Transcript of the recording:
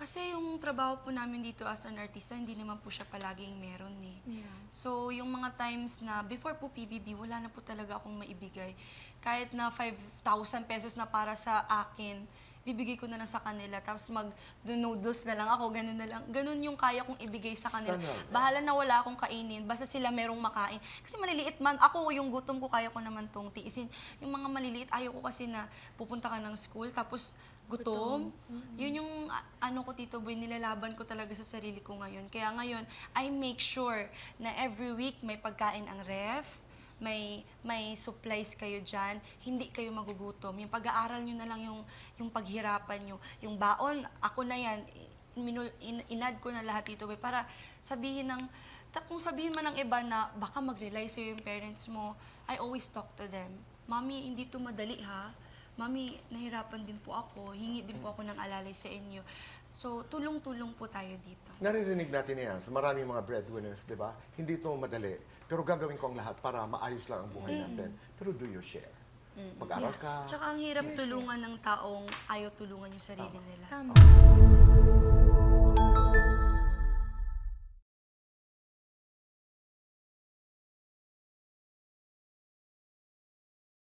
Kasi yung trabaho po namin dito as an artista, hindi naman po siya palaging meron eh. Yeah. So, yung mga times na before po PBB, wala na po talaga akong maibigay. Kahit na 5,000 pesos na para sa akin, bibigay ko na lang sa kanila. Tapos mag-noodles na lang ako, ganun na lang. Ganun yung kaya kong ibigay sa kanila. Talaga? Bahala na wala akong kainin, basta sila merong makain. Kasi maliliit man, ako yung gutom ko, kaya ko naman tong tiisin. Yung mga maliliit, ayaw ko kasi na pupunta ka ng school, tapos gutom. Yun yung ano ko, Tito Boy, nilalaban ko talaga sa sarili ko ngayon. Kaya ngayon, I make sure na every week may pagkain ang ref, may supplies kayo dyan, hindi kayo magugutom. Yung pag-aaral nyo na lang yung paghirapan nyo. Yung baon, ako na yan, inad ko na lahat, Tito Boy, para sabihin kung sabihin man ng iba na baka mag-rely sa'yo yung parents mo, I always talk to them. Mami, hindi to madali ha. Mami, nahirapan din po ako. Hingi din po ako ng alalay sa inyo. So, tulong-tulong po tayo dito. Naririnig natin yan sa maraming mga breadwinners, di ba? Hindi ito madali. Pero gagawin ko ang lahat para maayos lang ang buhay natin. Pero do your share. Pag-aral ka. Tsaka ang hirap tulungan ng taong ayaw tulungan yung sarili nila. Tama.